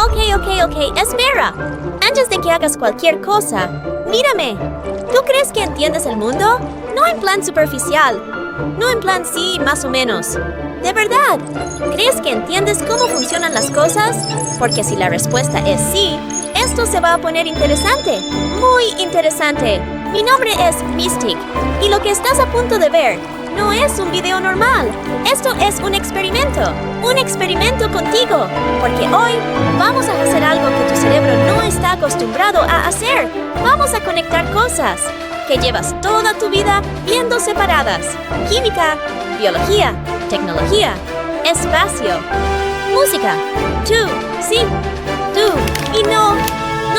Ok, espera. Antes de que hagas cualquier cosa, mírame. ¿Tú crees que entiendes el mundo? No en plan superficial. No en plan sí, más o menos. ¿De verdad? ¿Crees que entiendes cómo funcionan las cosas? Porque si la respuesta es sí, esto se va a poner interesante. Muy interesante. Mi nombre es Mystic, y lo que estás a punto de ver no es un video normal. Esto es un experimento contigo, porque hoy vamos a hacer algo que tu cerebro no está acostumbrado a hacer. Vamos a conectar cosas que llevas toda tu vida viendo separadas. Química, biología, tecnología, espacio, música. Tú, sí, tú y no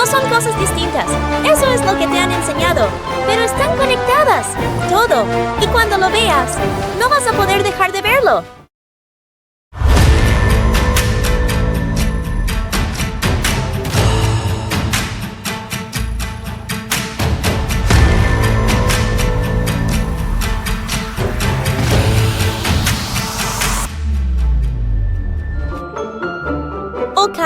son cosas distintas. Eso es lo que te han enseñado, pero están conectadas. Todo. Y cuando lo veas, no vas a poder dejar de verlo. Ok,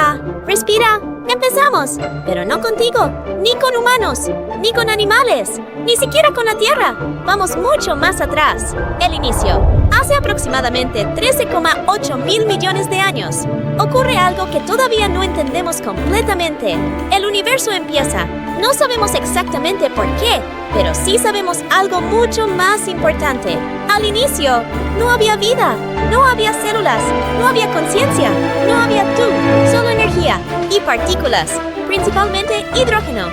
respira. Empezamos, pero no contigo, ni con humanos, ni con animales, ni siquiera con la Tierra. Vamos mucho más atrás. El inicio. Hace aproximadamente 13,8 mil millones de años. Ocurre algo que todavía no entendemos completamente. El universo empieza. No sabemos exactamente por qué, pero sí sabemos algo mucho más importante. Al inicio, no había vida, no había células, no había conciencia, no había tú, solo energía y partículas, principalmente hidrógeno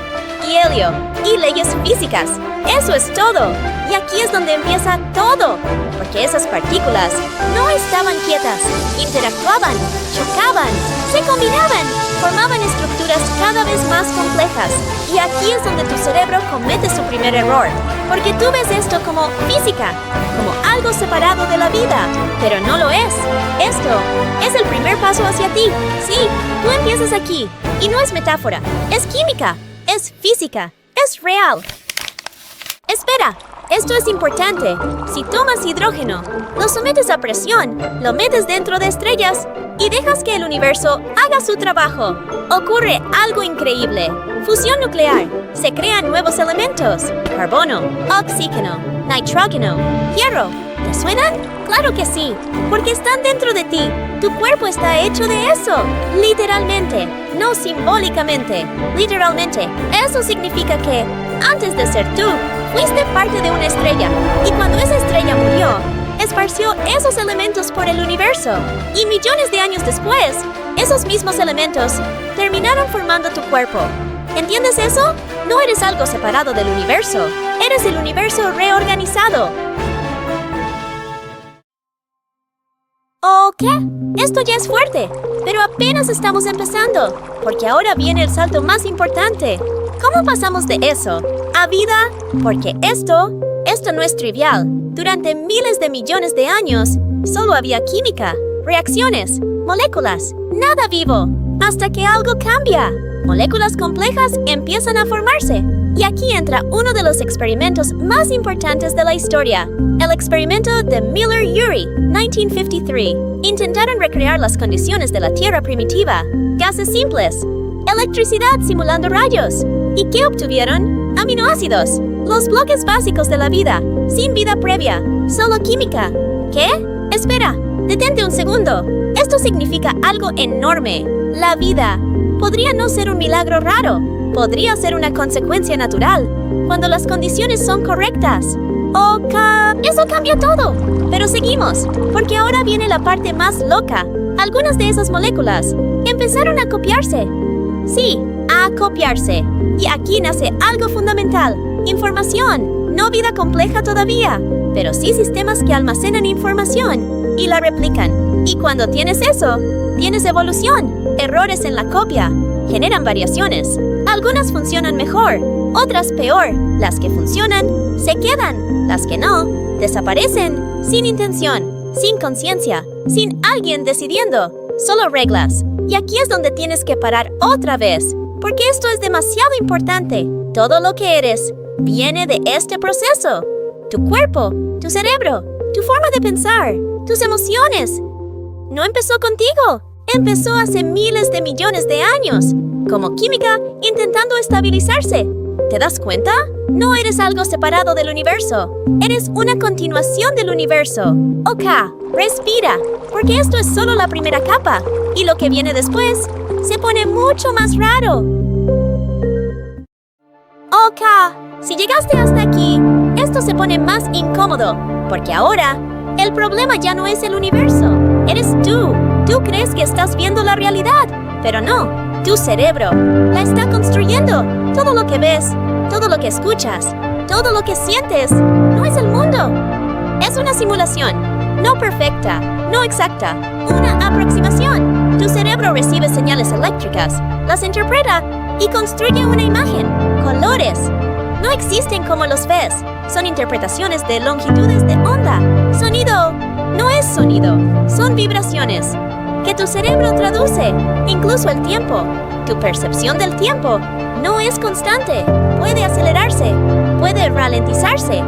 y helio y leyes físicas. Eso es todo. Y aquí es donde empieza todo, porque esas partículas no estaban quietas, interactuaban, chocaban, se combinaban, formaban estructuras cada vez más complejas. Y aquí es donde tu cerebro comete su primer error, porque tú ves esto como física, como algo separado de la vida, pero no lo es. Esto es el primer paso hacia ti. Sí, tú empiezas aquí, y no es metáfora, es química, es física, es real. Espera, esto es importante. Si tomas hidrógeno, lo sometes a presión, lo metes dentro de estrellas y dejas que el universo haga su trabajo, ocurre algo increíble. Fusión nuclear. Se crean nuevos elementos. Carbono, oxígeno, nitrógeno, hierro. ¿Te suenan? Claro que sí, porque están dentro de ti. Tu cuerpo está hecho de eso. Literalmente, no simbólicamente. Literalmente. Eso significa que, antes de ser tú, fuiste parte de una estrella. Y cuando esa estrella murió, esparció esos elementos por el universo. Y millones de años después, esos mismos elementos terminaron formando tu cuerpo. ¿Entiendes eso? No eres algo separado del universo. Eres el universo reorganizado. ¿O qué? Esto ya es fuerte, pero apenas estamos empezando, porque ahora viene el salto más importante. ¿Cómo pasamos de eso a vida? Porque esto no es trivial. Durante miles de millones de años, solo había química, reacciones, moléculas, nada vivo, hasta que algo cambia. Moléculas complejas empiezan a formarse. Y aquí entra uno de los experimentos más importantes de la historia, el experimento de Miller-Urey, 1953. Intentaron recrear las condiciones de la Tierra primitiva, gases simples, electricidad simulando rayos. ¿Y qué obtuvieron? Aminoácidos, los bloques básicos de la vida, sin vida previa, solo química. ¿Qué? Espera, detente un segundo. Esto significa algo enorme. La vida podría no ser un milagro raro. Podría ser una consecuencia natural, cuando las condiciones son correctas. Eso cambia todo. Pero seguimos, porque ahora viene la parte más loca. Algunas de esas moléculas empezaron a copiarse. Sí, a copiarse. Y aquí nace algo fundamental. Información. No vida compleja todavía, pero sí sistemas que almacenan información y la replican. Y cuando tienes eso, tienes evolución. Errores en la copia generan variaciones. Algunas funcionan mejor, otras peor. Las que funcionan, se quedan. Las que no, desaparecen. Sin intención, sin conciencia, sin alguien decidiendo. Solo reglas. Y aquí es donde tienes que parar otra vez, porque esto es demasiado importante. Todo lo que eres viene de este proceso. Tu cuerpo, tu cerebro, tu forma de pensar, tus emociones. No empezó contigo. Empezó hace miles de millones de años, como química intentando estabilizarse. ¿Te das cuenta? No eres algo separado del universo. Eres una continuación del universo. Ok, respira, porque esto es solo la primera capa. Y lo que viene después se pone mucho más raro. Ok, si llegaste hasta aquí, esto se pone más incómodo, porque ahora el problema ya no es el universo. Eres tú. Tú crees que estás viendo la realidad, pero no. Tu cerebro la está construyendo. Todo lo que ves, todo lo que escuchas, todo lo que sientes, no es el mundo. Es una simulación, no perfecta, no exacta, una aproximación. Tu cerebro recibe señales eléctricas, las interpreta y construye una imagen, colores. No existen como los ves, son interpretaciones de longitudes de onda. Sonido no es sonido, son vibraciones que tu cerebro traduce, incluso el tiempo. Tu percepción del tiempo no es constante, puede acelerarse, puede ralentizarse,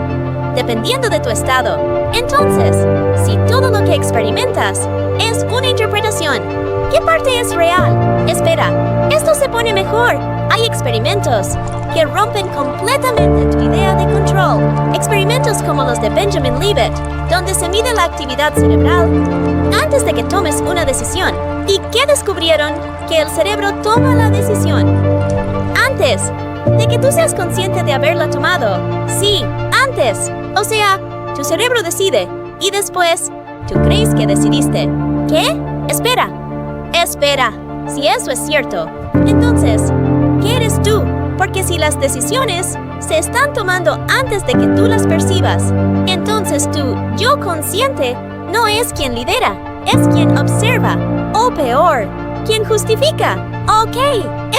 dependiendo de tu estado. Entonces, si todo lo que experimentas es una interpretación, ¿qué parte es real? Espera, esto se pone mejor. Hay experimentos que rompen completamente tu idea de control. Experimentos como los de Benjamin Libet, donde se mide la actividad cerebral antes de que tomes una decisión. ¿Y qué descubrieron? Que el cerebro toma la decisión antes de que tú seas consciente de haberla tomado. Sí, antes. O sea, tu cerebro decide y después tú crees que decidiste. ¿Qué? Espera. Si eso es cierto, entonces, ¿qué eres tú? Porque si las decisiones se están tomando antes de que tú las percibas, entonces tu yo consciente no es quien lidera, es quien observa, o peor, quien justifica. Ok,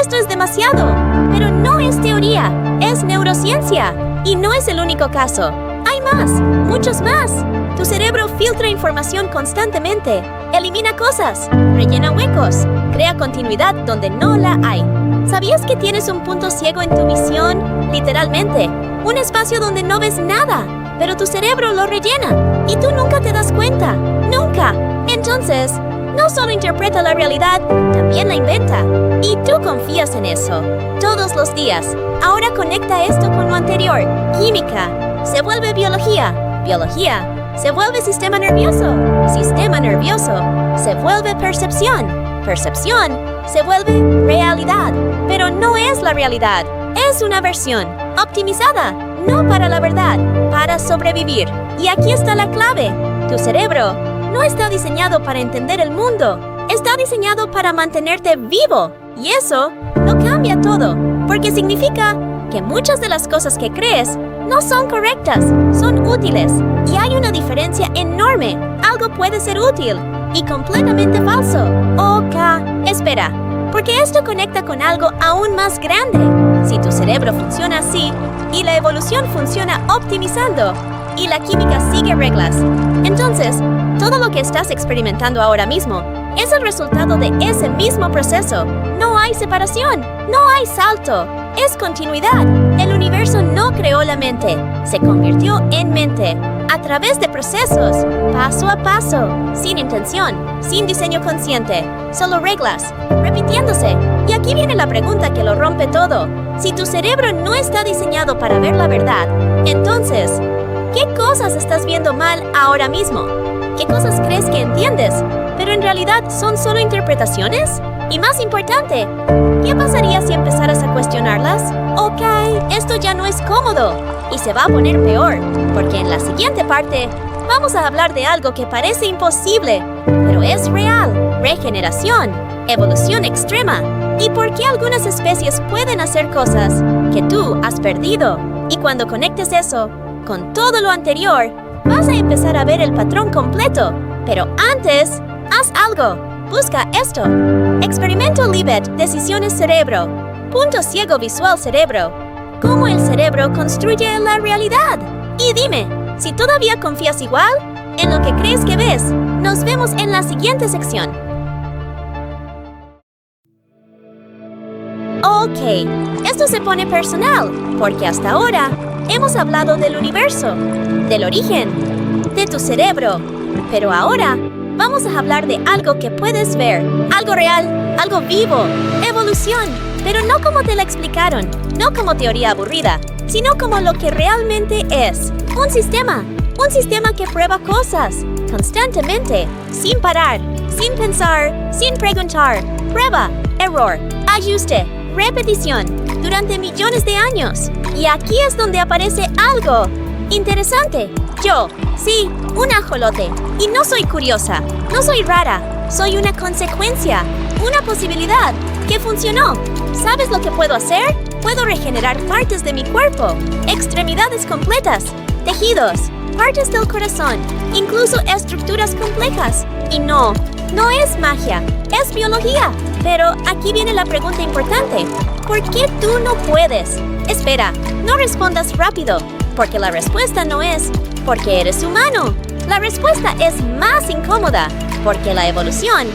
esto es demasiado, pero no es teoría, es neurociencia. Y no es el único caso. Hay más, muchos más. Tu cerebro filtra información constantemente, elimina cosas, rellena huecos, crea continuidad donde no la hay. ¿Sabías que tienes un punto ciego en tu visión? Literalmente, un espacio donde no ves nada, pero tu cerebro lo rellena y tú nunca te das cuenta. ¡Nunca! Entonces, no solo interpreta la realidad, también la inventa. Y tú confías en eso todos los días. Ahora conecta esto con lo anterior. Química se vuelve biología. Biología se vuelve sistema nervioso. Sistema nervioso se vuelve percepción. Percepción se vuelve realidad. Pero no es la realidad. Es una versión optimizada. No para la verdad, para sobrevivir. Y aquí está la clave. Tu cerebro no está diseñado para entender el mundo. Está diseñado para mantenerte vivo. Y eso lo cambia todo. Porque significa que muchas de las cosas que crees no son correctas, son útiles. Y hay una diferencia enorme. Algo puede ser útil y completamente falso. Ok, espera, porque esto conecta con algo aún más grande. Si tu cerebro funciona así y la evolución funciona optimizando y la química sigue reglas, entonces todo lo que estás experimentando ahora mismo es el resultado de ese mismo proceso. No hay separación, no hay salto, es continuidad. El universo no creó la mente, se convirtió en mente a través de procesos, paso a paso, sin intención, sin diseño consciente, solo reglas, repitiéndose. Y aquí viene la pregunta que lo rompe todo. Si tu cerebro no está diseñado para ver la verdad, entonces, ¿qué cosas estás viendo mal ahora mismo? ¿Qué cosas crees que entiendes, pero en realidad son solo interpretaciones? Y más importante, ¿qué pasaría si empezaras a cuestionarlas? Ok, esto ya no es cómodo y se va a poner peor, porque en la siguiente parte vamos a hablar de algo que parece imposible, pero es real: regeneración, evolución extrema, y por qué algunas especies pueden hacer cosas que tú has perdido. Y cuando conectes eso con todo lo anterior, vas a empezar a ver el patrón completo. Pero antes, haz algo. Busca esto. Experimento Libet, decisiones cerebro. Punto ciego visual cerebro. ¿Cómo el cerebro construye la realidad? Y dime, si todavía confías igual en lo que crees que ves. Nos vemos en la siguiente sección. Ok, esto se pone personal, porque hasta ahora hemos hablado del universo, del origen, de tu cerebro. Pero ahora Vamos a hablar de algo que puedes ver, algo real, algo vivo, evolución, pero no como te la explicaron, no como teoría aburrida, sino como lo que realmente es, un sistema que prueba cosas, constantemente, sin parar, sin pensar, sin preguntar, prueba, error, ajuste, repetición, durante millones de años. Y aquí es donde aparece algo interesante. Yo, sí, un ajolote. Y no soy curiosa, no soy rara, soy una consecuencia, una posibilidad que funcionó. ¿Sabes lo que puedo hacer? Puedo regenerar partes de mi cuerpo, extremidades completas, tejidos, partes del corazón, incluso estructuras complejas. Y no es magia, es biología. Pero aquí viene la pregunta importante. ¿Por qué tú no puedes? Espera, no respondas rápido, porque la respuesta no es porque eres humano. La respuesta es más incómoda, porque la evolución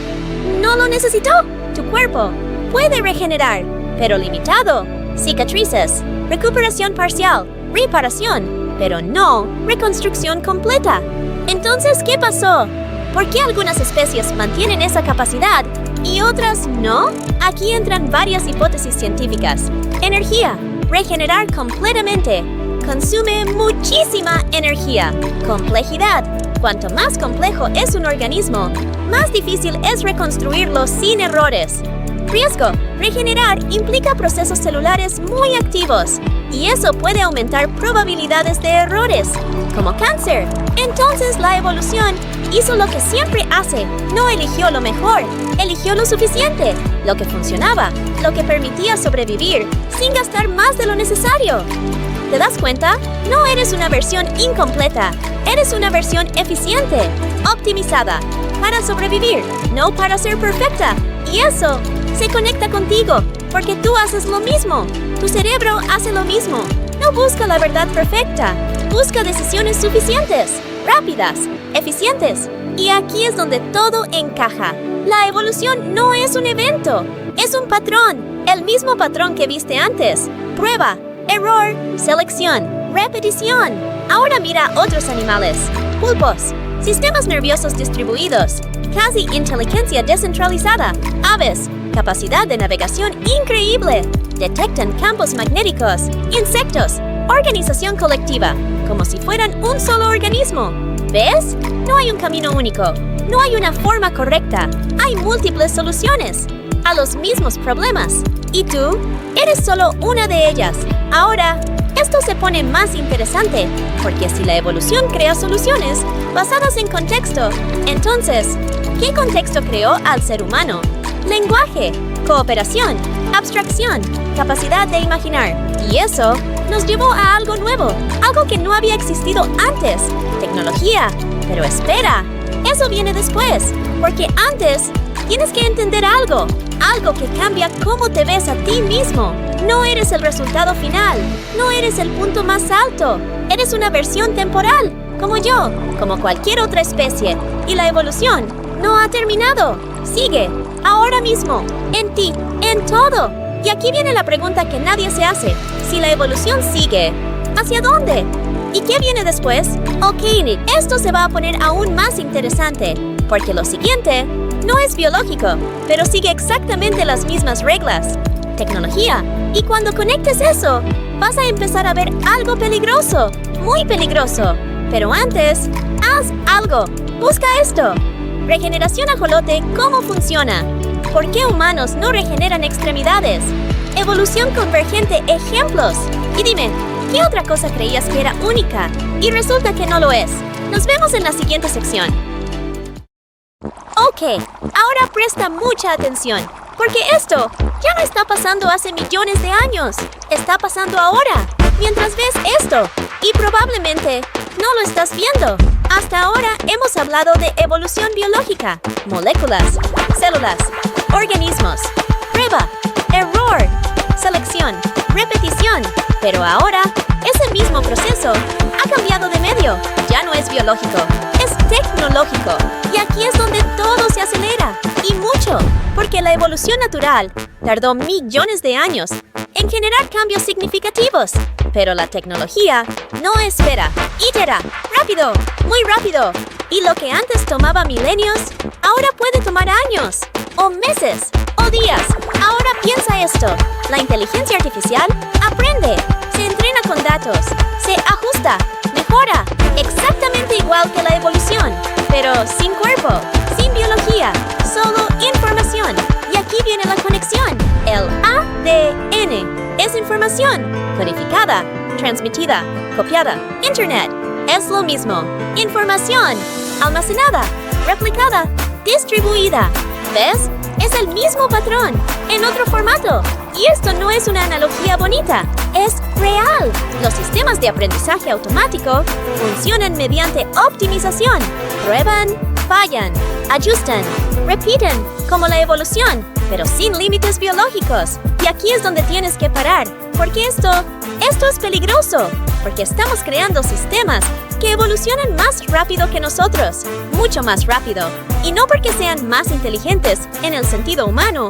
no lo necesitó. Tu cuerpo puede regenerar, pero limitado. Cicatrices, recuperación parcial, reparación, pero no reconstrucción completa. Entonces, ¿qué pasó? ¿Por qué algunas especies mantienen esa capacidad y otras no? Aquí entran varias hipótesis científicas. Energía. Regenerar completamente consume muchísima energía. Complejidad. Cuanto más complejo es un organismo, más difícil es reconstruirlo sin errores. Riesgo. Regenerar implica procesos celulares muy activos, y eso puede aumentar probabilidades de errores, como cáncer. Entonces la evolución hizo lo que siempre hace, no eligió lo mejor, eligió lo suficiente, lo que funcionaba, lo que permitía sobrevivir sin gastar más de lo necesario. ¿Te das cuenta? No eres una versión incompleta, eres una versión eficiente, optimizada, para sobrevivir, no para ser perfecta. Y eso se conecta contigo, porque tú haces lo mismo, tu cerebro hace lo mismo. No busca la verdad perfecta, busca decisiones suficientes, rápidas, eficientes. Y aquí es donde todo encaja. La evolución no es un evento, es un patrón, el mismo patrón que viste antes. Prueba, error, selección, repetición. Ahora mira otros animales, pulpos, sistemas nerviosos distribuidos, casi inteligencia descentralizada, aves, capacidad de navegación increíble, detectan campos magnéticos, insectos, organización colectiva, como si fueran un solo organismo. ¿Ves? No hay un camino único, no hay una forma correcta, hay múltiples soluciones a los mismos problemas. Y tú, eres solo una de ellas. Ahora, esto se pone más interesante, porque si la evolución crea soluciones basadas en contexto, entonces, ¿qué contexto creó al ser humano? Lenguaje, cooperación, abstracción, capacidad de imaginar. Y eso nos llevó a algo nuevo, algo que no había existido antes, tecnología. Pero espera, eso viene después, porque antes tienes que entender algo que cambia cómo te ves a ti mismo. No eres el resultado final, no eres el punto más alto, eres una versión temporal, como yo, como cualquier otra especie. Y la evolución no ha terminado, sigue, ahora mismo, en ti, en todo. Y aquí viene la pregunta que nadie se hace. Si la evolución sigue, ¿hacia dónde? ¿Y qué viene después? Ok, esto se va a poner aún más interesante, porque lo siguiente no es biológico, pero sigue exactamente las mismas reglas. Tecnología. Y cuando conectes eso, vas a empezar a ver algo peligroso, muy peligroso. Pero antes, haz algo. Busca esto. Regeneración ajolote, ¿cómo funciona? ¿Por qué humanos no regeneran extremidades? Evolución convergente, ejemplos. Y dime, ¿qué otra cosa creías que era única? Y resulta que no lo es. Nos vemos en la siguiente sección. Ok, ahora presta mucha atención, porque esto ya no está pasando hace millones de años. Está pasando ahora, mientras ves esto. Y probablemente no lo estás viendo. Hasta ahora hemos hablado de evolución biológica, moléculas, células, organismos, prueba, error, selección, repetición. Pero ahora, ese mismo proceso ha cambiado de medio. Ya no es biológico, es tecnológico. Y aquí es donde todo se acelera. Y mucho, porque la evolución natural tardó millones de años en generar cambios significativos. Pero la tecnología no espera, itera, rápido, muy rápido. Y lo que antes tomaba milenios, ahora puede tomar años, o meses, o días. Ahora piensa esto. La inteligencia artificial aprende, se entrena con datos, se ajusta, mejora, exactamente igual que la evolución, pero sin cuerpo, sin biología, solo información. Y aquí viene la conexión. El ADN es información codificada, transmitida, copiada. Internet es lo mismo. Información almacenada, replicada, distribuida. ¿Ves? Es el mismo patrón, en otro formato. Y esto no es una analogía bonita, es real. Los sistemas de aprendizaje automático funcionan mediante optimización. Prueban, fallan, ajustan, repiten, como la evolución, pero sin límites biológicos. Y aquí es donde tienes que parar, porque esto es peligroso, porque estamos creando sistemas que evolucionan más rápido que nosotros, mucho más rápido. Y no porque sean más inteligentes en el sentido humano,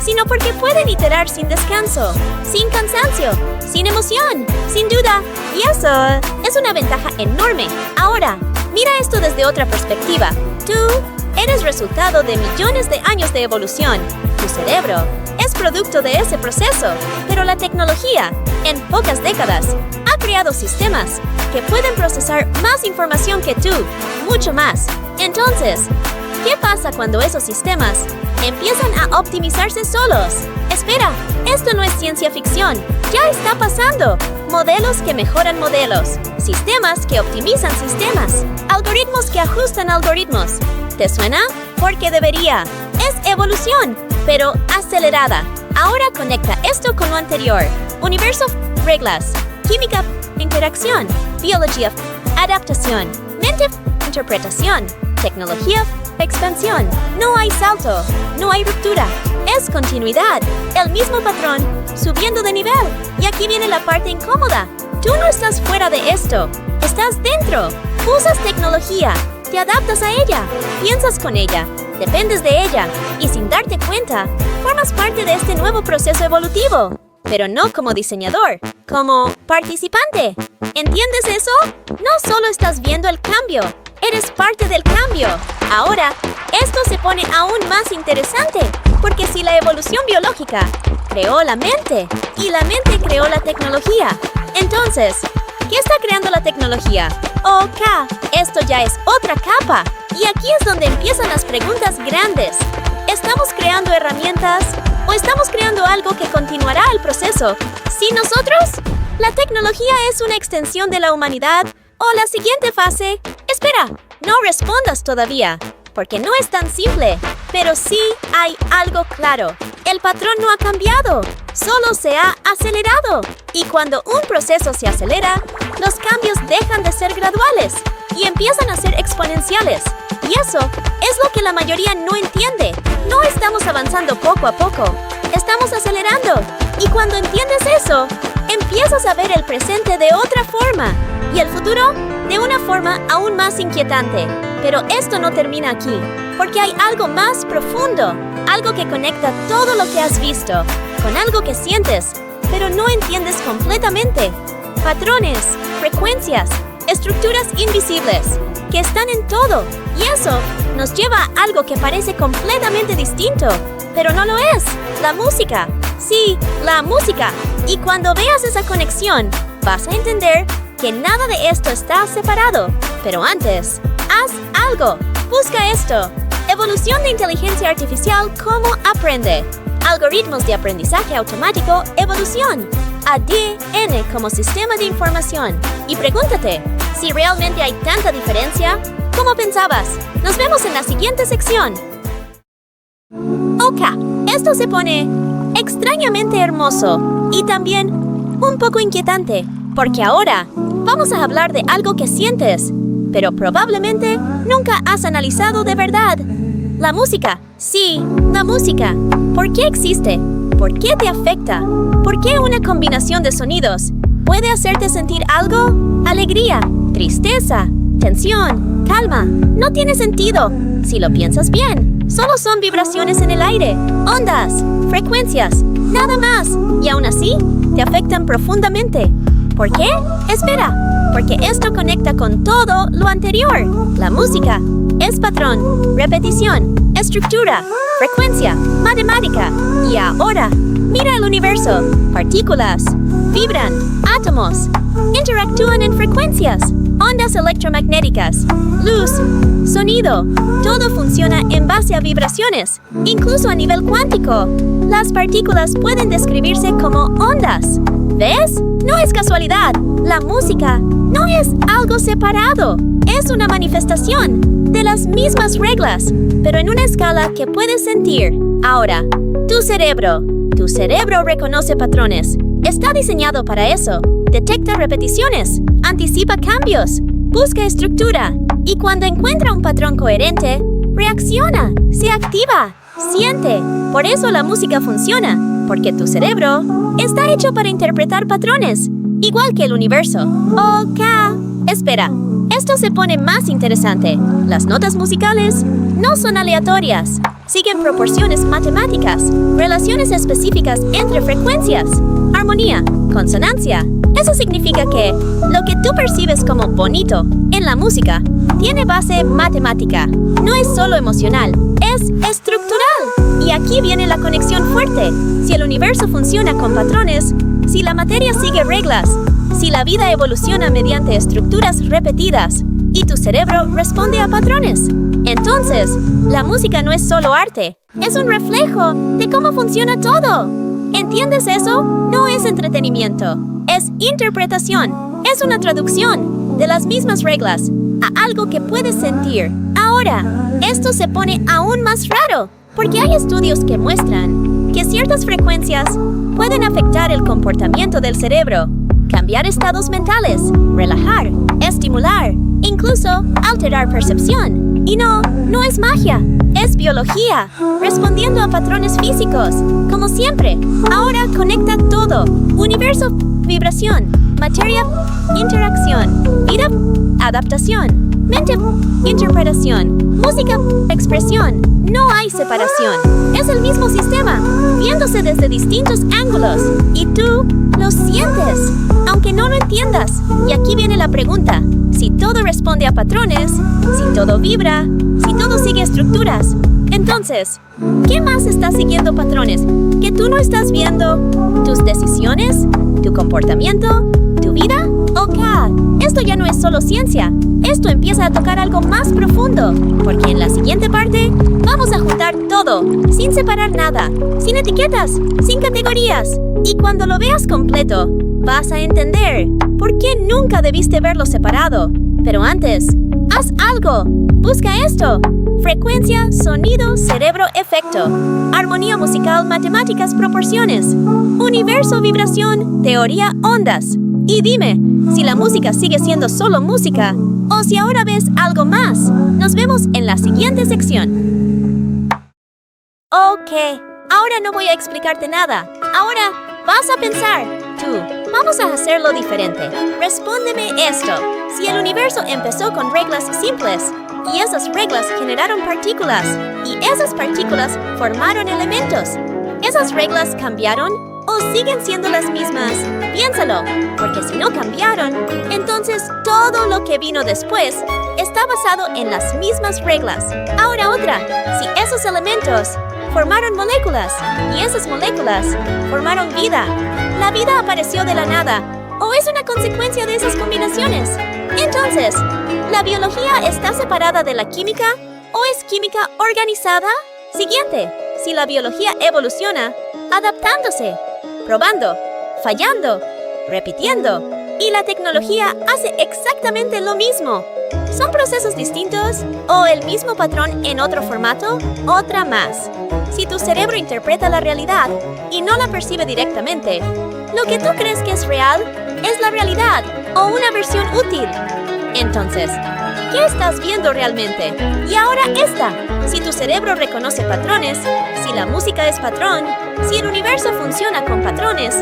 sino porque pueden iterar sin descanso, sin cansancio, sin emoción, sin duda. Y eso es una ventaja enorme. Ahora, mira esto desde otra perspectiva. Tú eres resultado de millones de años de evolución. Tu cerebro es producto de ese proceso, pero la tecnología, en pocas décadas, ha creado sistemas que pueden procesar más información que tú, mucho más. Entonces, ¿qué pasa cuando esos sistemas empiezan a optimizarse solos? Espera, esto no es ciencia ficción, ya está pasando. Modelos que mejoran modelos, sistemas que optimizan sistemas, algoritmos que ajustan algoritmos. ¿Te suena? Porque debería. Es evolución, pero acelerada. Ahora conecta esto con lo anterior. Universo, reglas, química, interacción, biología, adaptación, mente, interpretación, tecnología, expansión. No hay salto, no hay ruptura. Es continuidad, el mismo patrón, subiendo de nivel. Y aquí viene la parte incómoda. Tú no estás fuera de esto, estás dentro. Usas tecnología, te adaptas a ella, piensas con ella, dependes de ella y sin darte cuenta, formas parte de este nuevo proceso evolutivo. Pero no como diseñador, como participante. ¿Entiendes eso? No solo estás viendo el cambio, eres parte del cambio. Ahora, esto se pone aún más interesante, porque si la evolución biológica creó la mente y la mente creó la tecnología, entonces, ¿qué está creando la tecnología? Ok, esto ya es otra capa. Y aquí es donde empiezan las preguntas grandes. ¿Estamos creando herramientas o estamos creando algo que continuará el proceso? ¿Sí nosotros? ¿La tecnología es una extensión de la humanidad? ¿O la siguiente fase? Espera, no respondas todavía, porque no es tan simple. Pero sí hay algo claro. El patrón no ha cambiado, solo se ha acelerado. Y cuando un proceso se acelera, los cambios dejan de ser graduales y empiezan a ser exponenciales. Y eso es lo que la mayoría no entiende. No estamos avanzando poco a poco, estamos acelerando. Y cuando entiendes eso, empiezas a ver el presente de otra forma y el futuro de una forma aún más inquietante. Pero esto no termina aquí, porque hay algo más profundo, algo que conecta todo lo que has visto con algo que sientes, pero no entiendes completamente. Patrones, frecuencias, estructuras invisibles que están en todo. Y eso nos lleva a algo que parece completamente distinto, pero no lo es. La música. Sí, la música. Y cuando veas esa conexión, vas a entender que nada de esto está separado. Pero antes, haz algo. Busca esto. Evolución de inteligencia artificial, ¿cómo aprende? Algoritmos de aprendizaje automático, evolución. ADN como sistema de información. Y pregúntate, si realmente hay tanta diferencia, ¿cómo pensabas? Nos vemos en la siguiente sección. Ok, esto se pone extrañamente hermoso y también un poco inquietante, porque ahora vamos a hablar de algo que sientes, pero probablemente nunca has analizado de verdad. La música. Sí, la música. ¿Por qué existe? ¿Por qué te afecta? ¿Por qué una combinación de sonidos puede hacerte sentir algo? Alegría, tristeza, tensión, calma. No tiene sentido. Si lo piensas bien, solo son vibraciones en el aire, ondas, frecuencias, nada más. Y aún así, te afectan profundamente. ¿Por qué? Espera, porque esto conecta con todo lo anterior. La música es patrón, repetición, estructura, frecuencia, matemática. Y ahora, mira el universo. Partículas vibran, átomos interactúan en frecuencias, ondas electromagnéticas, luz, sonido. Todo funciona en base a vibraciones, incluso a nivel cuántico. Las partículas pueden describirse como ondas. ¿Ves? No es casualidad. La música no es algo separado. Es una manifestación de las mismas reglas, pero en una escala que puedes sentir. Ahora, tu cerebro reconoce patrones. Está diseñado para eso. Detecta repeticiones, anticipa cambios, busca estructura y cuando encuentra un patrón coherente, reacciona, se activa, siente. Por eso la música funciona, porque tu cerebro está hecho para interpretar patrones, igual que el universo. Ok, espera, esto se pone más interesante. Las notas musicales no son aleatorias, siguen proporciones matemáticas, relaciones específicas entre frecuencias, armonía, consonancia. Eso significa que lo que tú percibes como bonito en la música tiene base matemática. No es solo emocional, es estructural. Y aquí viene la conexión fuerte. Si el universo funciona con patrones, si la materia sigue reglas, si la vida evoluciona mediante estructuras repetidas y tu cerebro responde a patrones, entonces la música no es solo arte, es un reflejo de cómo funciona todo. ¿Entiendes eso? No es entretenimiento, es interpretación, es una traducción de las mismas reglas a algo que puedes sentir. Ahora, esto se pone aún más raro, porque hay estudios que muestran que ciertas frecuencias pueden afectar el comportamiento del cerebro, cambiar estados mentales, relajar, estimular, incluso alterar percepción. Y no es magia, es biología, respondiendo a patrones físicos, como siempre. Ahora conecta todo: universo, vibración, materia, interacción, vida, adaptación, mente, interpretación, música, expresión. No hay separación, es el mismo sistema, viéndose desde distintos ángulos, y tú lo sientes, aunque no lo entiendas. Y aquí viene la pregunta: si todo responde a patrones, si todo vibra, si todo sigue estructuras, entonces, ¿qué más está siguiendo patrones que tú no estás viendo? ¿Tus decisiones? ¿Tu comportamiento? ¿Tu vida? Ok, esto ya no es solo ciencia. Esto empieza a tocar algo más profundo, porque en la siguiente parte vamos a juntar todo, sin separar nada, sin etiquetas, sin categorías. Y cuando lo veas completo, vas a entender por qué nunca debiste verlo separado. Pero antes, haz algo. Busca esto: frecuencia, sonido, cerebro, efecto, armonía musical, matemáticas, proporciones, universo, vibración, teoría, ondas. Y dime si la música sigue siendo solo música o si ahora ves algo más. Nos vemos en la siguiente sección. Ok, ahora no voy a explicarte nada. Ahora vas a pensar. Vamos a hacerlo diferente. Respóndeme esto: si el universo empezó con reglas simples y esas reglas generaron partículas y esas partículas formaron elementos, ¿esas reglas cambiaron o siguen siendo las mismas? Piénsalo, porque si no cambiaron, entonces todo lo que vino después está basado en las mismas reglas. Ahora otra: si esos elementos formaron moléculas y esas moléculas formaron vida, ¿la vida apareció de la nada o es una consecuencia de esas combinaciones? Entonces, ¿la biología está separada de la química o es química organizada? Siguiente: si la biología evoluciona, adaptándose, probando, fallando, repitiendo, y la tecnología hace exactamente lo mismo. ¿Son procesos distintos o el mismo patrón en otro formato? Otra más: si tu cerebro interpreta la realidad y no la percibe directamente, lo que tú crees que es real es la realidad o una versión útil. Entonces, ¿qué estás viendo realmente? Y ahora esta: si tu cerebro reconoce patrones, si la música es patrón, si el universo funciona con patrones,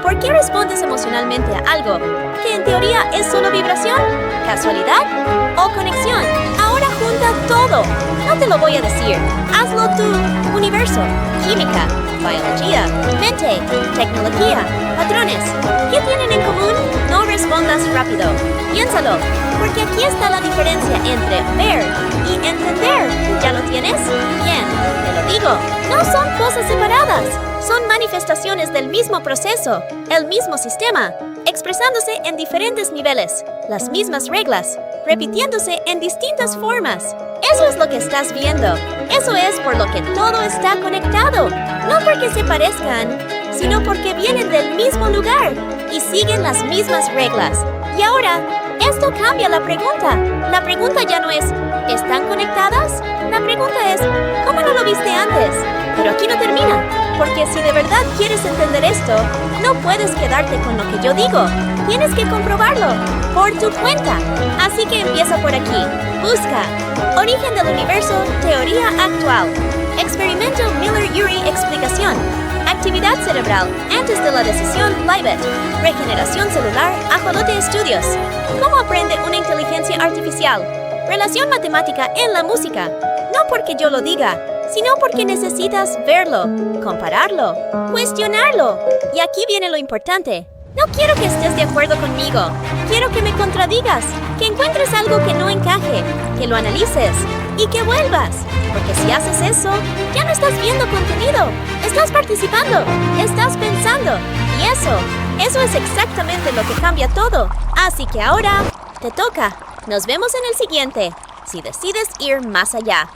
¿por qué respondes emocionalmente a algo que en teoría es solo vibración, casualidad o conexión? Ahora junta todo. No te lo voy a decir. Hazlo tú. universo, química, biología, mente, tecnología, patrones. ¿Qué tienen en común? No respondas rápido. Piénsalo, porque aquí está la diferencia entre ver y entender. ¿Ya lo tienes? Bien, te lo digo. No son cosas separadas. Son manifestaciones del mismo proceso, el mismo sistema, expresándose en diferentes niveles, las mismas reglas, repitiéndose en distintas formas. Eso es lo que estás viendo. Eso es por lo que todo está conectado. No porque se parezcan, sino porque vienen del mismo lugar y siguen las mismas reglas. Y ahora, esto cambia la pregunta. La pregunta ya no es, ¿están conectadas? La pregunta es, ¿cómo no lo viste antes? Pero aquí no termina, porque si de verdad quieres entender esto, no puedes quedarte con lo que yo digo. Tienes que comprobarlo, por tu cuenta. Así que empieza por aquí. Busca Origen del universo, teoría actual. Experimento Miller-Urey, explicación. Actividad cerebral, antes de la decisión, Libet. Regeneración celular, Ajolote Estudios. ¿Cómo aprende una inteligencia artificial? Relación matemática en la música. No porque yo lo diga, sino porque necesitas verlo, compararlo, cuestionarlo. Y aquí viene lo importante. No quiero que estés de acuerdo conmigo. Quiero que me contradigas, que encuentres algo que no encaje, que lo analices y que vuelvas. Porque si haces eso, ya no estás viendo contenido. Estás participando, estás pensando. Y eso es exactamente lo que cambia todo. Así que ahora, te toca. Nos vemos en el siguiente, si decides ir más allá.